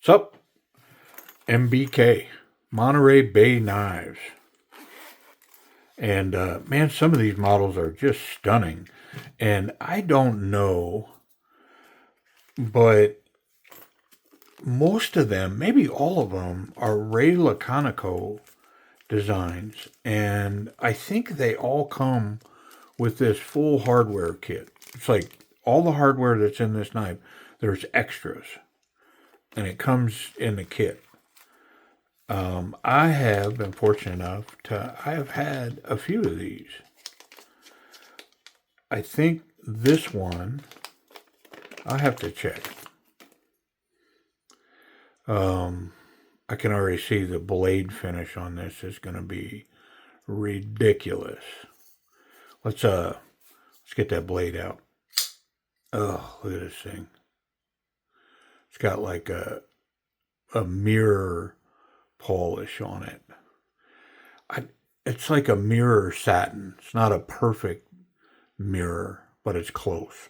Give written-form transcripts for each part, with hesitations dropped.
Sup? MBK, Monterey Bay Knives. And man, some of these models are just stunning. And I don't know, but most of them, maybe all of them, are Ray Laconico designs. And I think they all come with this full hardware kit. It's like all the hardware that's in this knife, there's extras. And it comes in the kit. I have been fortunate enough I have had a few of these. I think this one, I'll have to check. I can already see the blade finish on this is going to be ridiculous. Let's get that blade out. Oh, look at this thing. It's got like a mirror polish on it. It's like a mirror satin. It's not a perfect mirror, but it's close.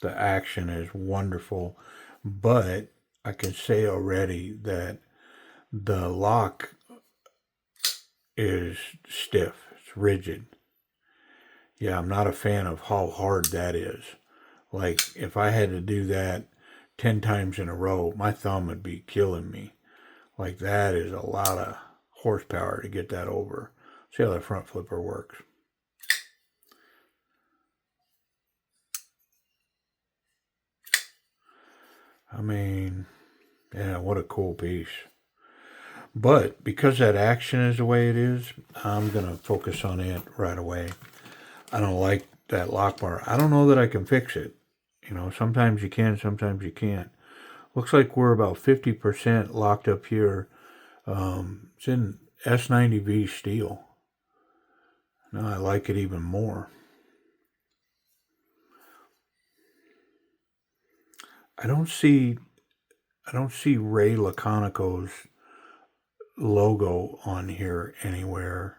The action is wonderful, but I can say already that the lock is stiff. It's rigid. Yeah, I'm not a fan of how hard that is. Like, if I had to do that 10 times in a row, my thumb would be killing me. Like, that is a lot of horsepower to get that over. See how the front flipper works. I mean, yeah, what a cool piece. But because that action is the way it is, I'm going to focus on it right away. I don't like that lock bar. I don't know that I can fix it. You know, sometimes you can, sometimes you can't. Looks like we're about 50% locked up here. It's in S90V steel. Now I like it even more. I don't see Ray Laconico's logo on here anywhere.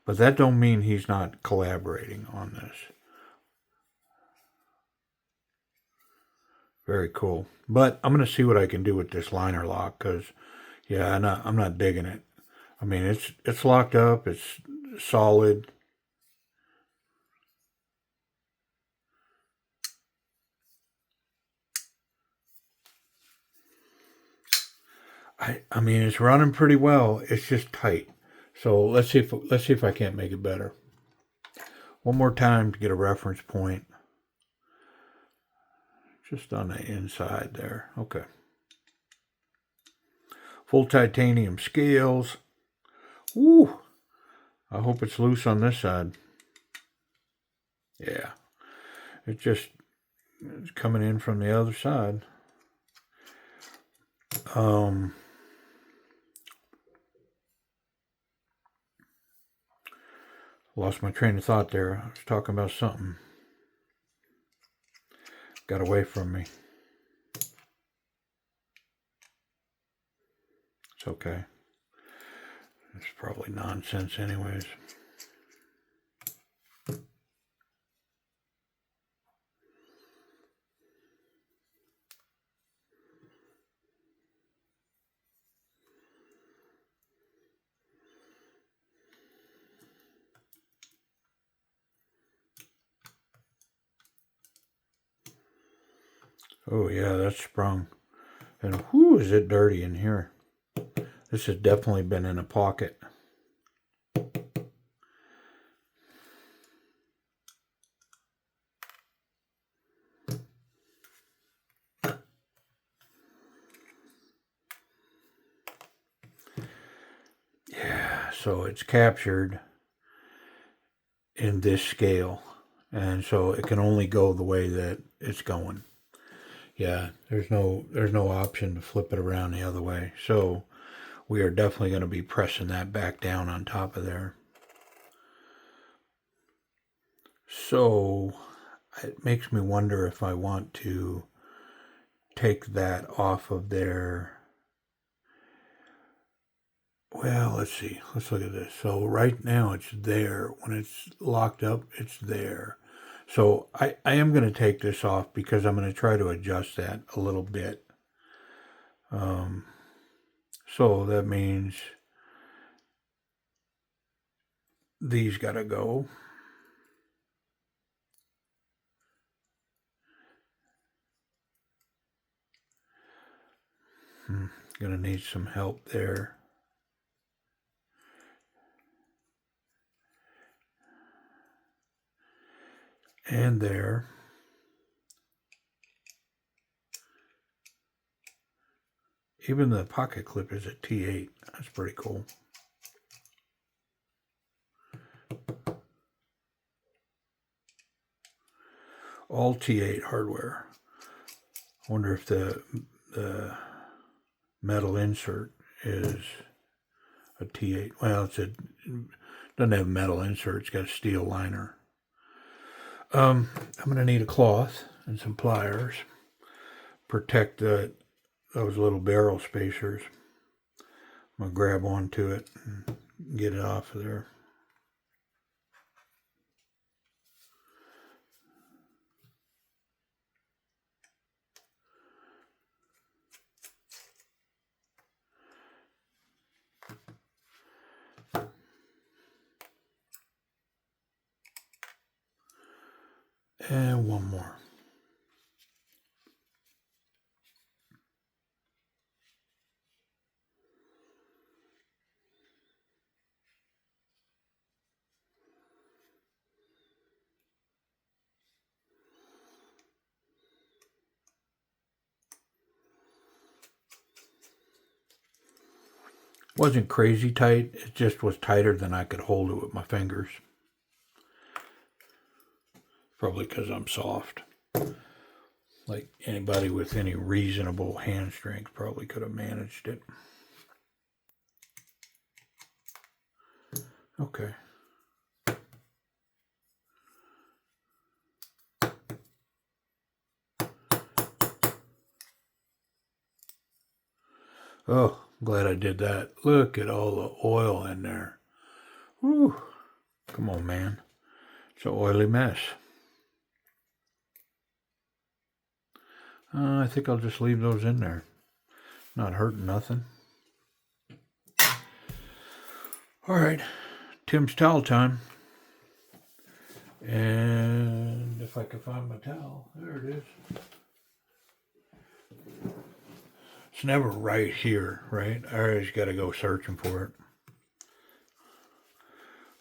But that don't mean he's not collaborating on this. Very cool. But I'm going to see what I can do with this liner lock because, yeah, I'm not digging it. I mean, it's locked up. It's solid. I mean, it's running pretty well. It's just tight. So let's see if I can't make it better. One more time to get a reference point. Just on the inside there. Okay. Full titanium scales. Woo! I hope it's loose on this side. Yeah. It's coming in from the other side. Lost my train of thought there. I was talking about something. Got away from me. It's okay. It's probably nonsense anyways. Oh yeah, that's sprung. And whoo, is it dirty in here. This has definitely been in a pocket. Yeah, so it's captured in this scale. And so it can only go the way that it's going. Yeah, there's no option to flip it around the other way. So we are definitely going to be pressing that back down on top of there. So it makes me wonder if I want to take that off of there. Well, let's see. Let's look at this. So right now it's there. When it's locked up, it's there. So I am going to take this off because I'm going to try to adjust that a little bit. So that means these got to go. Gonna need some help there. And there. Even the pocket clip is a T8. That's pretty cool. All T8 hardware. I wonder if the metal insert is a T8. Well, doesn't have a metal insert. It's got a steel liner. I'm going to need a cloth and some pliers. Protect those little barrel spacers. I'm going to grab onto it and get it off of there. And one more. Wasn't crazy tight. It just was tighter than I could hold it with my fingers. Probably because I'm soft. Like anybody with any reasonable hand strength probably could have managed it. Okay. Oh, I'm glad I did that. Look at all the oil in there. Whew. Come on, man. It's an oily mess. I think I'll just leave those in there. Not hurting nothing. All right. Tim's towel time. And if I can find my towel, there it is. It's never right here, right? I always got to go searching for it.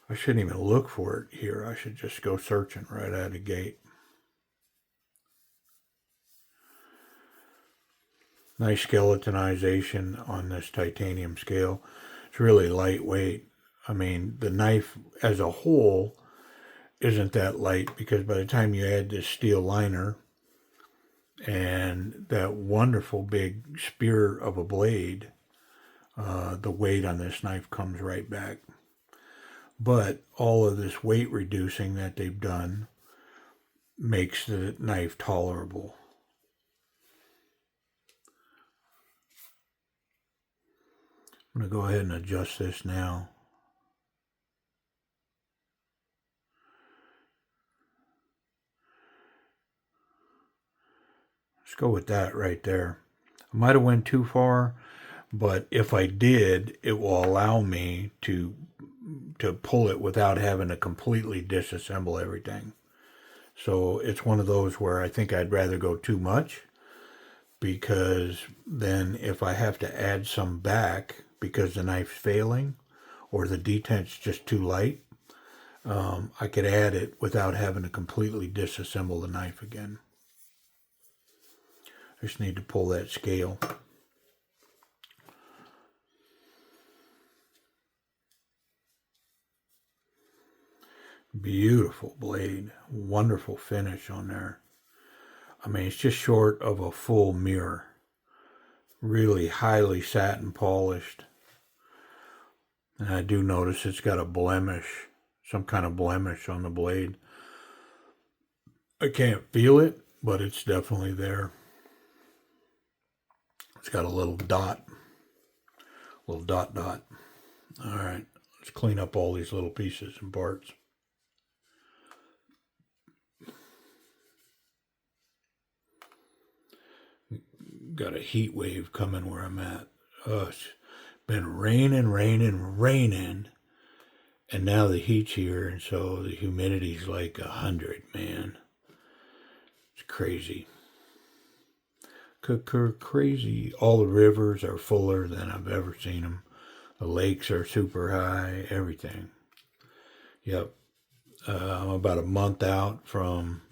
I shouldn't even look for it here. I should just go searching right out of the gate. Nice skeletonization on this titanium scale. It's really lightweight. I mean, the knife as a whole isn't that light because by the time you add this steel liner and that wonderful big spear of a blade, the weight on this knife comes right back. But all of this weight reducing that they've done makes the knife tolerable. I'm going to go ahead and adjust this now. Let's go with that right there. I might have went too far, but if I did, it will allow me to pull it without having to completely disassemble everything. So it's one of those where I think I'd rather go too much, because then if I have to add some back because the knife's failing or the detent's just too light, I could add it without having to completely disassemble the knife again. I just need to pull that scale. Beautiful blade. Wonderful finish on there. I mean, it's just short of a full mirror. Really highly satin polished. And I do notice it's got a blemish, some kind of blemish on the blade. I can't feel it, but it's definitely there. It's got a little dot. Little dot. All right, let's clean up all these little pieces and parts. got a heat wave coming where I'm at. It's been raining, and now the heat's here, and so the humidity's like 100, man. It's crazy. Crazy. All the rivers are fuller than I've ever seen them. The lakes are super high, everything. Yep. I'm about a month out from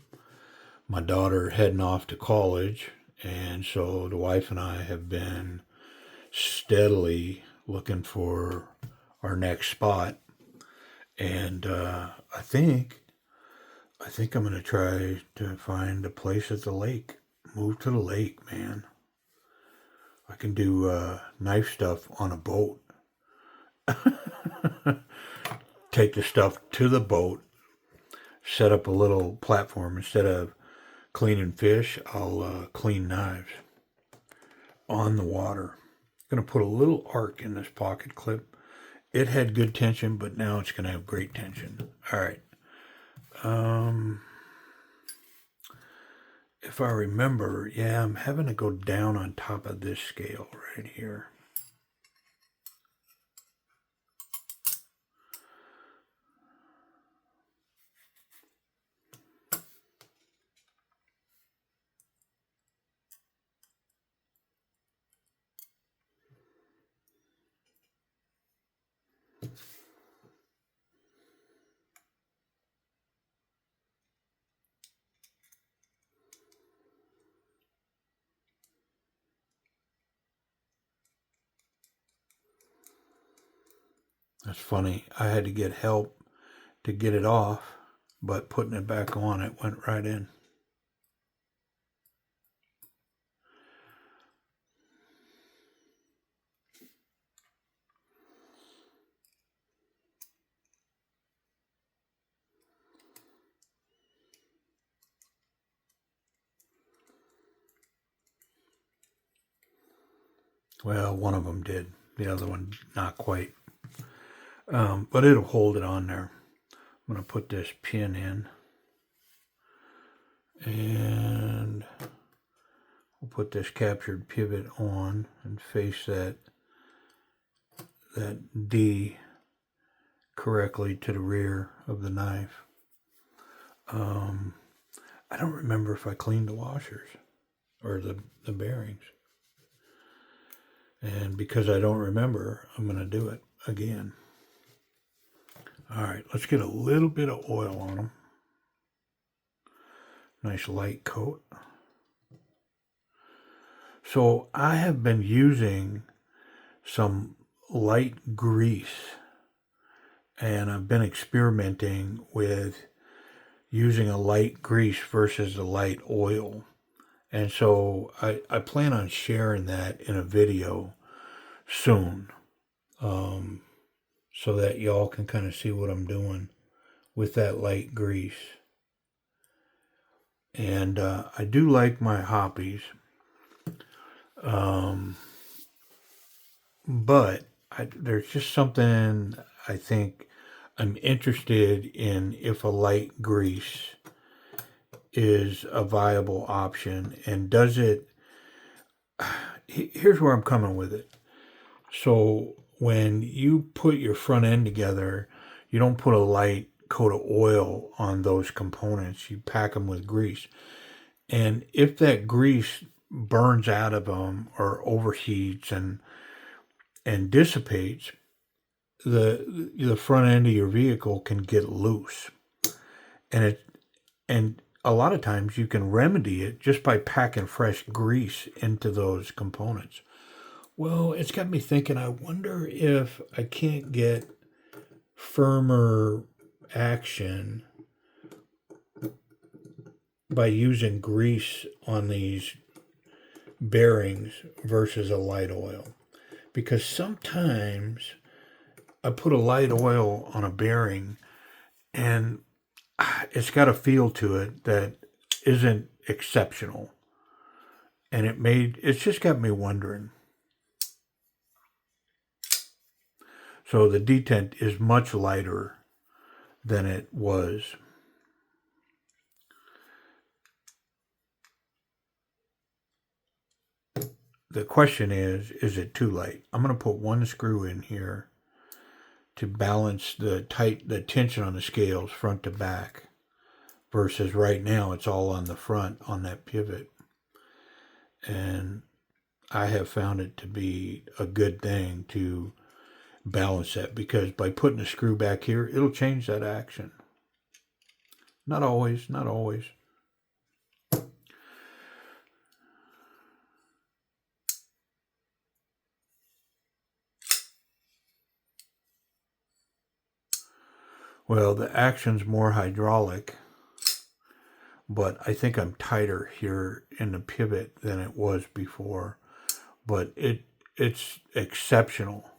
my daughter heading off to college, and so the wife and I have been steadily looking for our next spot. And I think I'm gonna try to find a place at the lake. Move to the lake, man. I can do knife stuff on a boat. Take the stuff to the boat, set up a little platform. Instead of cleaning fish, I'll clean knives on the water. I'm going to put a little arc in this pocket clip. It had good tension, but now it's going to have great tension. All right. If I remember, yeah, I'm having to go down on top of this scale right here. That's funny. I had to get help to get it off, but putting it back on, it went right in. Well, one of them did. The other one, not quite. But it'll hold it on there. I'm going to put this pin in. And we'll put this captured pivot on and face that D correctly to the rear of the knife. I don't remember if I cleaned the washers or the bearings. And because I don't remember, I'm going to do it again. All right, let's get a little bit of oil on them. Nice light coat. So I have been using some light grease, and I've been experimenting with using a light grease versus a light oil. And so I plan on sharing that in a video soon, so that y'all can kind of see what I'm doing with that light grease. And I do like my hoppies, but there's just something I think I'm interested in, if a light grease is a viable option, and does it. Here's where I'm coming with it. So when you put your front end together, you don't put a light coat of oil on those components. You pack them with grease. And if that grease burns out of them or overheats and dissipates, the front end of your vehicle can get loose. And a lot of times you can remedy it just by packing fresh grease into those components. Well, it's got me thinking, I wonder if I can't get firmer action by using grease on these bearings versus a light oil. Because sometimes I put a light oil on a bearing and it's got a feel to it that isn't exceptional. And it's just got me wondering. So the detent is much lighter than it was. the question is it too late? I'm going to put one screw in here to balance the tension on the scales front to back, versus right now it's all on the front on that pivot. And I have found it to be a good thing to balance that, because by putting a screw back here, it'll change that action. Not always, not always. Well, the action's more hydraulic, but I think I'm tighter here in the pivot than it was before. But it's exceptional.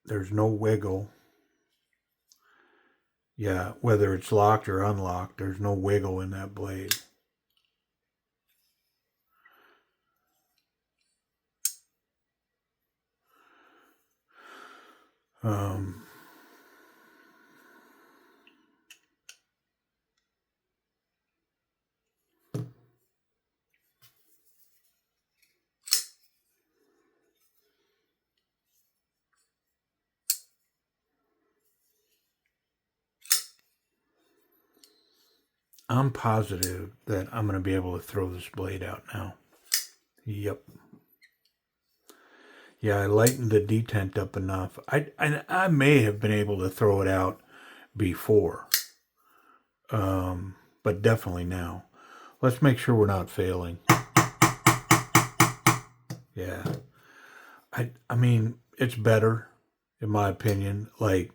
There's no wiggle. Yeah, whether it's locked or unlocked, there's no wiggle in that blade. Um, I'm positive that I'm going to be able to throw this blade out now. Yep. Yeah, I lightened the detent up enough. I may have been able to throw it out before, but definitely now. Let's make sure we're not failing. Yeah. I mean, it's better, in my opinion. Like,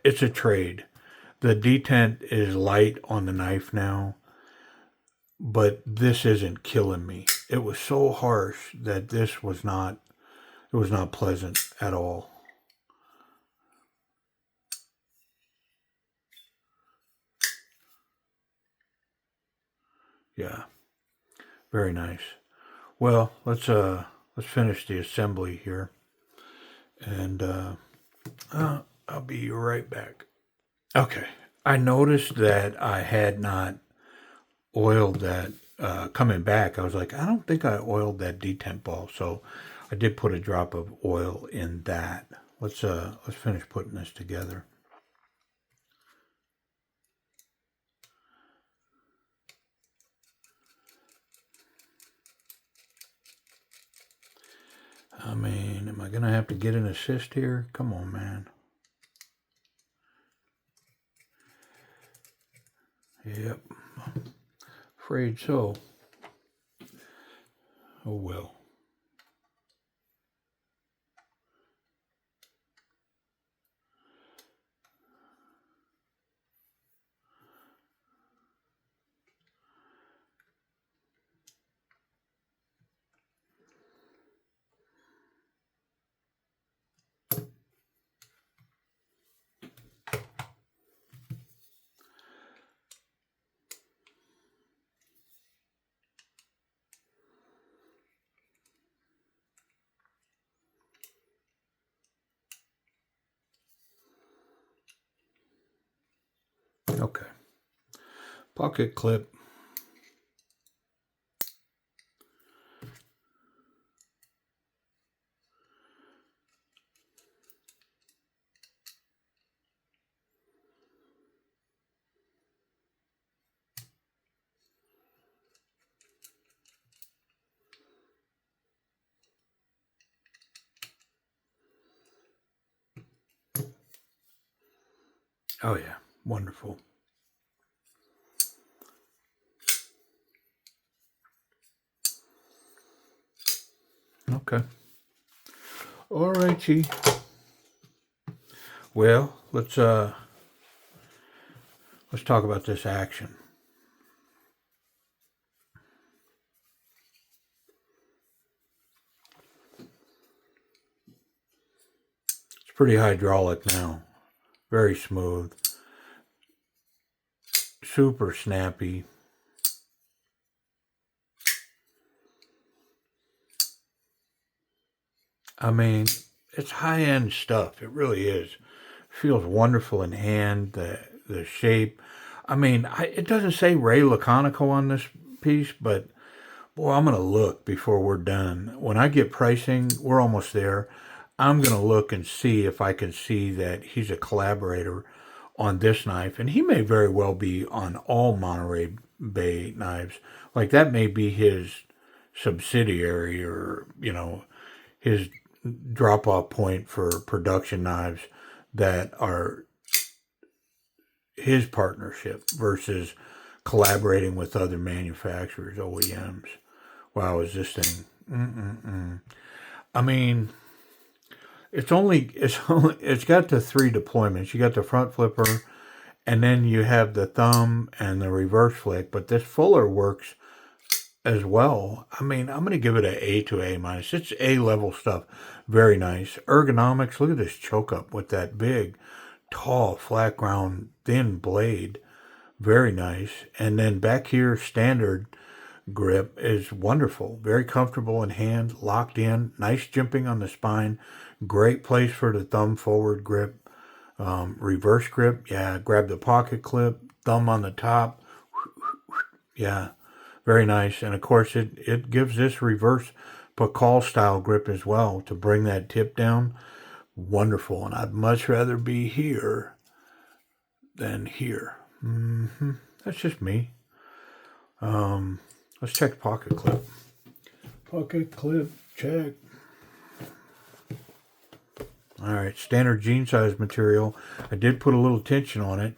it's a trade. The detent is light on the knife now, but this isn't killing me. It was so harsh that this was not, it was not pleasant at all. Yeah, very nice. Well, let's finish the assembly here, and I'll be right back. Okay, I noticed that I had not oiled that coming back. I was like, I don't think I oiled that detent ball, so I did put a drop of oil in that. Let's finish putting this together. I mean, am I gonna have to get an assist here? Come on, man. Yep. Afraid so. Oh well. Okay. Pocket clip. Oh yeah, wonderful. Okay. All righty. Well, let's talk about this action. It's pretty hydraulic now. Very smooth. Super snappy. I mean, it's high-end stuff. It really is. Feels wonderful in hand. The shape. I mean, it doesn't say Ray Laconico on this piece, but boy, I'm gonna look before we're done. When I get pricing, we're almost there. I'm gonna look and see if I can see that he's a collaborator on this knife, and he may very well be on all Monterey Bay knives. Like that may be his subsidiary, or his drop off point for production knives that are his partnership versus collaborating with other manufacturers, OEMs. Wow, is this thing? I mean, it's got the three deployments. You got the front flipper, and then you have the thumb and the reverse flick. But this fuller works as well. I mean, I'm going to give it an A to A minus. It's A level stuff. Very nice ergonomics. Look at this choke up with that big, tall, flat ground, thin blade. Very nice. And then back here, standard grip is wonderful. Very comfortable in hand, locked in. Nice jimping on the spine. Great place for the thumb forward grip. Reverse grip. Yeah, grab the pocket clip. Thumb on the top. Yeah, very nice. And of course, it gives this reverse Pakal style grip as well to bring that tip down. Wonderful. And I'd much rather be here than here. That's just me. Let's check pocket clip. Pocket clip, check. All right, standard jean size material. I did put a little tension on it.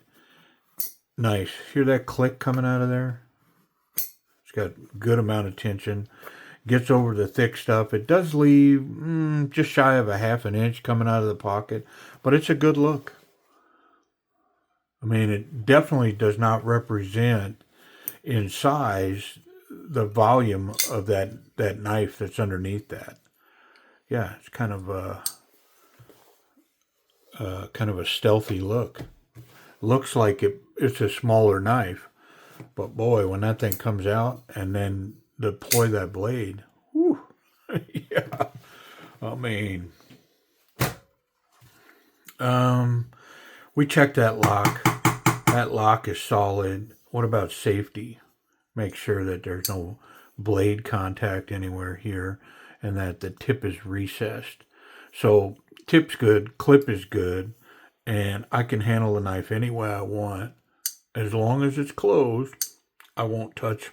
Nice. Hear that click coming out of there? It's got a good amount of tension. Gets over the thick stuff. It does leave just shy of a half an inch coming out of the pocket, but it's a good look. I mean, it definitely does not represent in size the volume of that knife that's underneath that. Yeah, it's kind of a stealthy look. Looks like it's a smaller knife, but boy, when that thing comes out and then deploy that blade, whew, yeah. I mean, we checked that lock. That lock is solid. What about safety? Make sure that there's no blade contact anywhere here and that the tip is recessed. So tip's good, clip is good, and I can handle the knife any way I want. As long as it's closed, I won't touch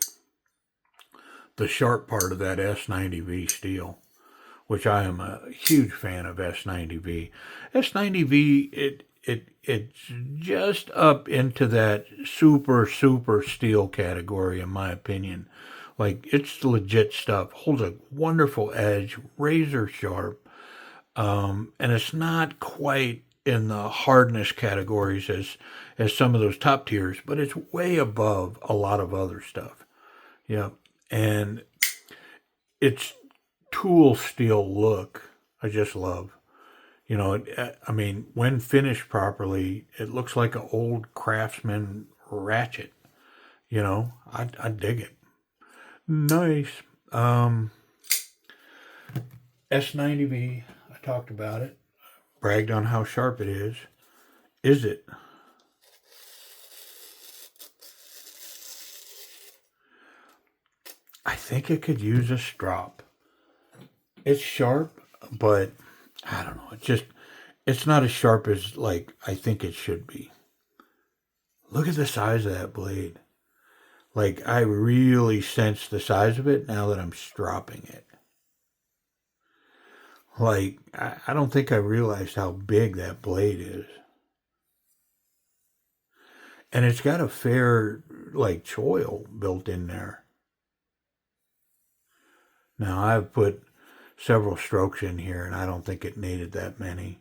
the sharp part of that S90V steel, which I am a huge fan of S90V. S90V, it's just up into that super steel category, in my opinion. Like, it's legit stuff. Holds a wonderful edge, razor sharp, and it's not quite in the hardness categories as some of those top tiers, but it's way above a lot of other stuff. Yeah, and its tool steel look, I just love. I mean, when finished properly, it looks like an old craftsman ratchet. I dig it. Nice. S90V, I talked about it. Bragged on how sharp it is. Is it? I think it could use a strop. It's sharp, but I don't know. It's not as sharp as like I think it should be. Look at the size of that blade. Like, I really sense the size of it now that I'm stropping it. Like, I don't think I realized how big that blade is. And it's got a fair, like, choil built in there. Now, I've put several strokes in here, and I don't think it needed that many.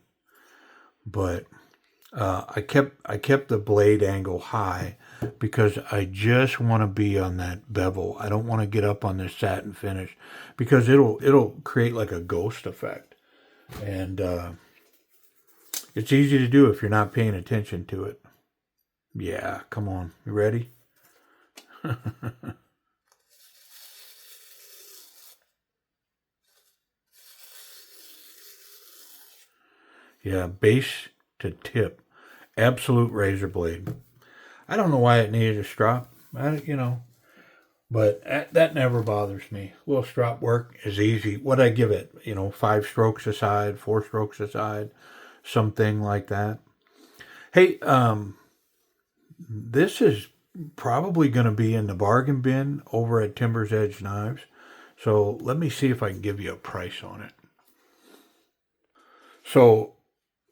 But I kept the blade angle high because I just want to be on that bevel. I don't want to get up on this satin finish because it'll create like a ghost effect, and it's easy to do if you're not paying attention to it. Yeah, come on, you ready? Yeah, base to tip. Absolute razor blade. I don't know why it needed a strop. But that never bothers me. A little strop work is easy. What I give it, 5 strokes aside, 4 strokes aside, something like that. Hey, this is probably going to be in the bargain bin over at Timber's Edge Knives. So let me see if I can give you a price on it. So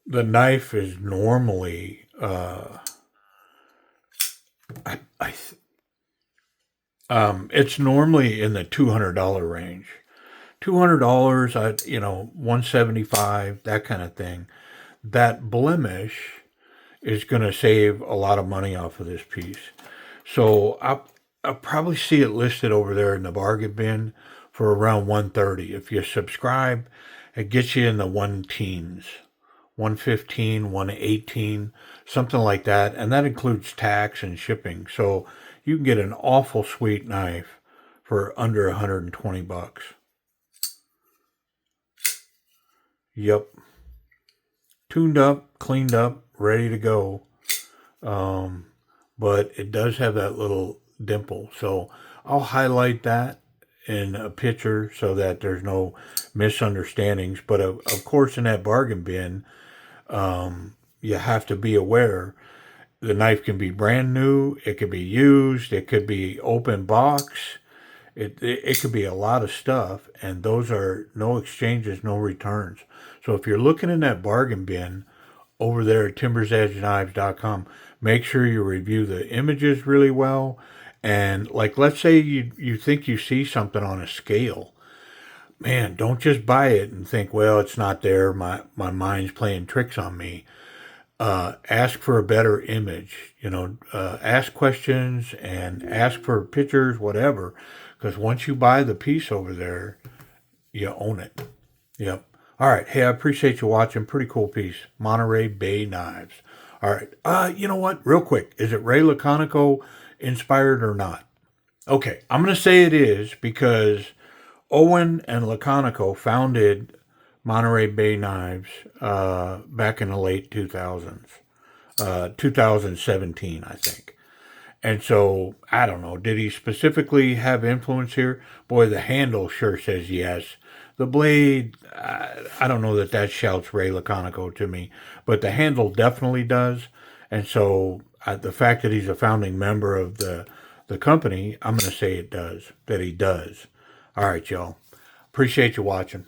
the knife is normally, it's normally in the $200 range. $200, $175, that kind of thing. That blemish is going to save a lot of money off of this piece. So I'll probably see it listed over there in the bargain bin for around 130. If you subscribe, it gets you in the one teens, 115, 118, something like that. And that includes tax and shipping. So you can get an awful sweet knife for under 120 bucks. Yep. Tuned up, cleaned up, ready to go. But it does have that little dimple. So I'll highlight that in a picture so that there's no misunderstandings. But of course, in that bargain bin, you have to be aware the knife can be brand new, it could be used, it could be open box, it could be a lot of stuff, and those are no exchanges, no returns. So if you're looking in that bargain bin over there at timbersedgeknives.com, make sure you review the images really well. And like, let's say you think you see something on a scale. Man, don't just buy it and think, well, it's not there. My mind's playing tricks on me. Ask for a better image, ask questions and ask for pictures, whatever. Because once you buy the piece over there, you own it. Yep. All right. Hey, I appreciate you watching. Pretty cool piece. Monterey Bay Knives. All right. You know what? Real quick. Is it Ray Laconico inspired or not? Okay. I'm going to say it is because Owen and Laconico founded Monterey Bay Knives back in the late 2000s. 2017, I think. And so, I don't know, did he specifically have influence here? Boy, the handle sure says yes. The blade, I don't know that shouts Ray Laconico to me, but the handle definitely does. And so, the fact that he's a founding member of the company, I'm going to say it does, that he does. All right, y'all. Appreciate you watching.